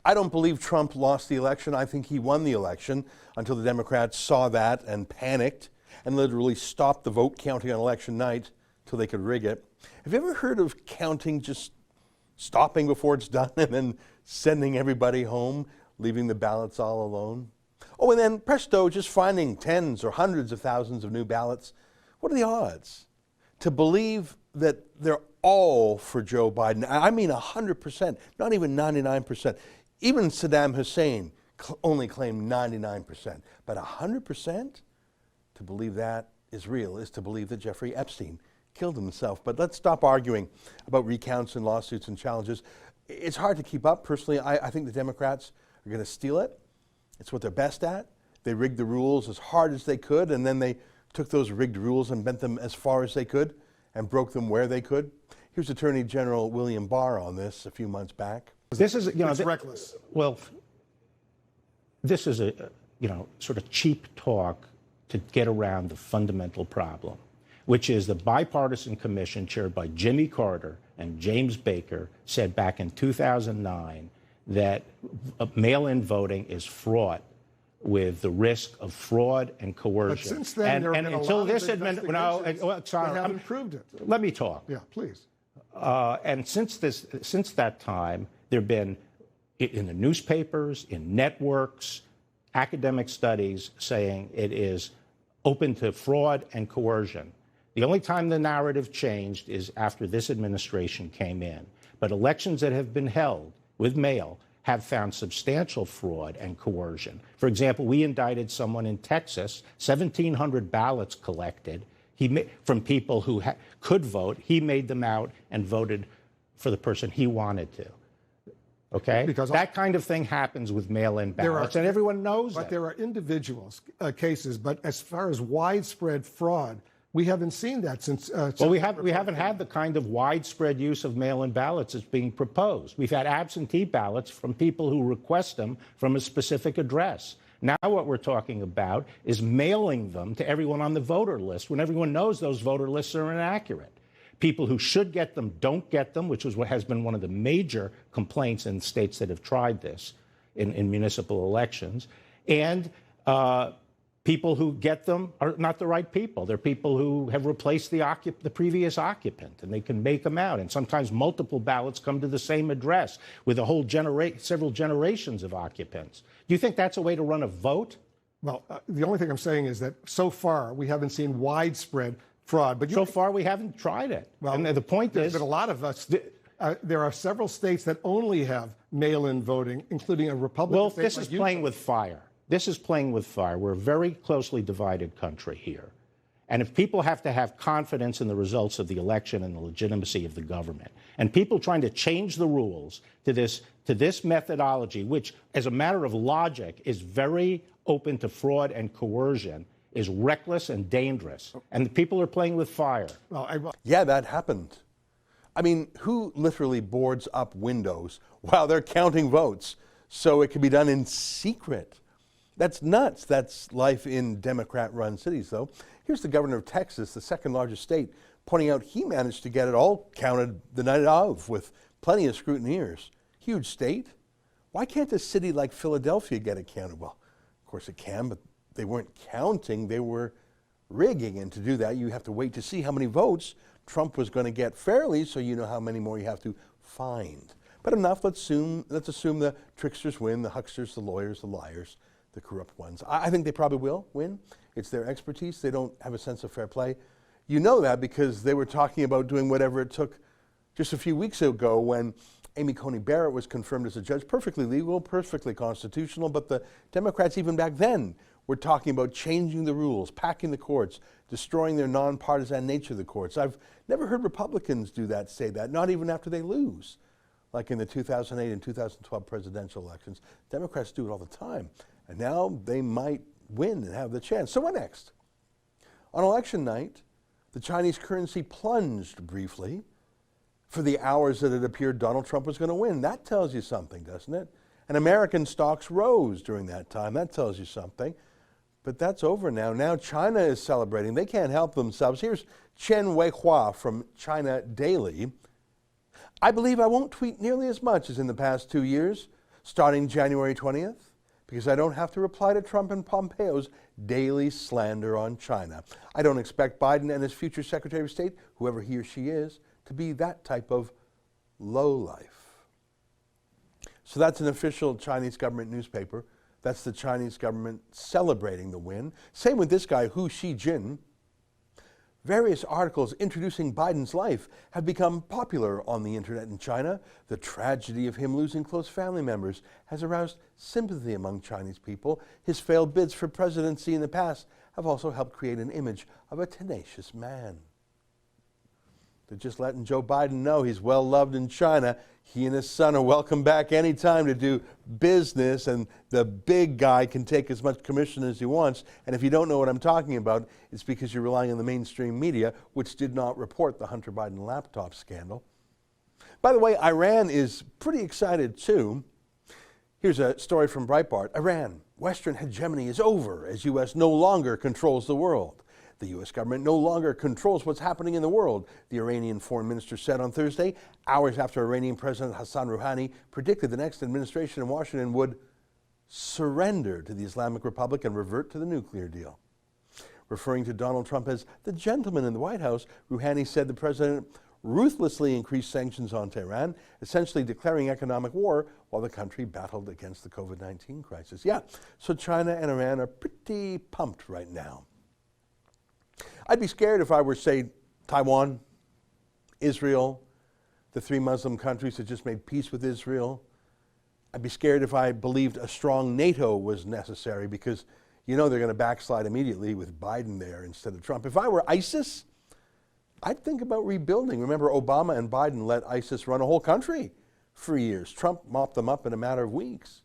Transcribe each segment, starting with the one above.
I don't believe Trump lost the election. I think he won the election until the Democrats saw that and panicked and literally stopped the vote counting on election night till they could rig it. Have you ever heard of counting just stopping before it's done and then sending everybody home, leaving the ballots all alone? Oh, and then presto, just finding tens or hundreds of thousands of new ballots. What are the odds? To believe that they're all for Joe Biden, I mean 100%, not even 99%. Even Saddam Hussein only claimed 99%, but 100%? To believe that is real is to believe that Jeffrey Epstein killed himself. But let's stop arguing about recounts and lawsuits and challenges. It's hard to keep up. Personally, I think the Democrats are going to steal it. It's what they're best at. They rigged the rules as hard as they could, and then they took those rigged rules and bent them as far as they could and broke them where they could. Here's Attorney General William Barr on this a few months back. This is, it's reckless. Well, this is a, sort of cheap talk to get around the fundamental problem, which is the bipartisan commission chaired by Jimmy Carter and James Baker said back in 2009 that mail-in voting is fraught with the risk of fraud and coercion. But since then, there have been until a lot this of investigations that haven't proved it. Let me talk. Yeah, please. And since that time, there have been, in the newspapers, in networks, academic studies saying it is open to fraud and coercion. The only time the narrative changed is after this administration came in. But elections that have been held with mail have found substantial fraud and coercion. For example, we indicted someone in Texas, 1,700 ballots collected. From people who could vote, he made them out and voted for the person he wanted to. Okay? Because that kind of thing happens with mail-in ballots, and everyone knows But there are individual cases, but as far as widespread fraud, we haven't seen that since... well, we haven't had the kind of widespread use of mail-in ballots that's being proposed. We've had absentee ballots from people who request them from a specific address. Now what we're talking about is mailing them to everyone on the voter list when everyone knows those voter lists are inaccurate. People who should get them don't get them, which is what has been one of the major complaints in states that have tried this in municipal elections. And people who get them are not the right people. They're people who have replaced the previous occupant, and they can make them out. And sometimes multiple ballots come to the same address with a whole several generations of occupants. Do you think that's a way to run a vote? Well, the only thing I'm saying is that so far we haven't seen widespread fraud. But so far we haven't tried it. Well, and the point is... But a lot of us... there are several states that only have mail-in voting, including a Republican state. Well, this is playing with fire. This is playing with fire. We're a very closely divided country here. And if people have to have confidence in the results of the election and the legitimacy of the government, and people trying to change the rules to this methodology, which, as a matter of logic, is very open to fraud and coercion, is reckless and dangerous. And the people are playing with fire. Well, yeah, that happened. I mean, who literally boards up windows while they're counting votes so it can be done in secret? That's nuts. That's life in Democrat-run cities, though. Here's the governor of Texas, the second largest state, pointing out he managed to get it all counted the night of with plenty of scrutineers. Huge state. Why can't a city like Philadelphia get it counted? Well, of course it can, but they weren't counting. They were rigging. And to do that, you have to wait to see how many votes Trump was going to get fairly, so you know how many more you have to find. But enough. Let's assume the tricksters win, the hucksters, the lawyers, the liars, the corrupt ones. I think they probably will win. It's their expertise. They don't have a sense of fair play. You know that because they were talking about doing whatever it took just a few weeks ago when Amy Coney Barrett was confirmed as a judge. Perfectly legal, perfectly constitutional, but the Democrats even back then were talking about changing the rules, packing the courts, destroying their nonpartisan nature of the courts. I've never heard Republicans do that, say that, not even after they lose. Like in the 2008 and 2012 presidential elections. Democrats do it all the time. And now they might win and have the chance. So what next? On election night, the Chinese currency plunged briefly for the hours that it appeared Donald Trump was going to win. That tells you something, doesn't it? And American stocks rose during that time. That tells you something. But that's over now. Now China is celebrating. They can't help themselves. Here's Chen Weihua from China Daily. I believe I won't tweet nearly as much as in the past 2 years. starting January 20th, because I don't have to reply to Trump and Pompeo's daily slander on China. I don't expect Biden and his future Secretary of State, whoever he or she is, to be that type of lowlife. So that's an official Chinese government newspaper. That's the Chinese government celebrating the win. Same with this guy, Hu Xijin. Various articles introducing Biden's life have become popular on the internet in China. The tragedy of him losing close family members has aroused sympathy among Chinese people. His failed bids for presidency in the past have also helped create an image of a tenacious man. They're just letting Joe Biden know he's well loved in China. He and his son are welcome back anytime to do business, and the big guy can take as much commission as he wants. And if you don't know what I'm talking about, it's because you're relying on the mainstream media, which did not report the Hunter Biden laptop scandal. By the way, Iran is pretty excited too. Here's a story from Breitbart. Iran, Western hegemony is over as U.S. no longer controls the world. The U.S. government no longer controls what's happening in the world, the Iranian foreign minister said on Thursday, hours after Iranian President Hassan Rouhani predicted the next administration in Washington would surrender to the Islamic Republic and revert to the nuclear deal. Referring to Donald Trump as the gentleman in the White House, Rouhani said the president ruthlessly increased sanctions on Tehran, essentially declaring economic war while the country battled against the COVID-19 crisis. Yeah, so China and Iran are pretty pumped right now. I'd be scared if I were, say, Taiwan, Israel, the 3 Muslim countries that just made peace with Israel. I'd be scared if I believed a strong NATO was necessary, because you know they're going to backslide immediately with Biden there instead of Trump. If I were ISIS, I'd think about rebuilding. Remember, Obama and Biden let ISIS run a whole country for years. Trump mopped them up in a matter of weeks.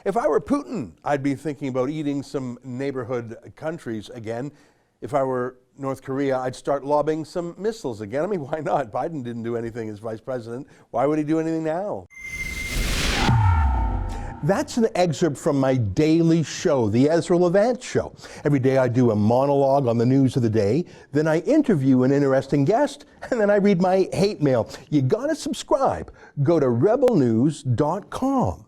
If I were Putin, I'd be thinking about eating some neighborhood countries again. If I were North Korea, I'd start lobbing some missiles again. I mean, why not? Biden didn't do anything as vice president. Why would he do anything now? That's an excerpt from my daily show, the Ezra Levant Show. Every day I do a monologue on the news of the day, then I interview an interesting guest, and then I read my hate mail. You gotta subscribe. Go to rebelnews.com.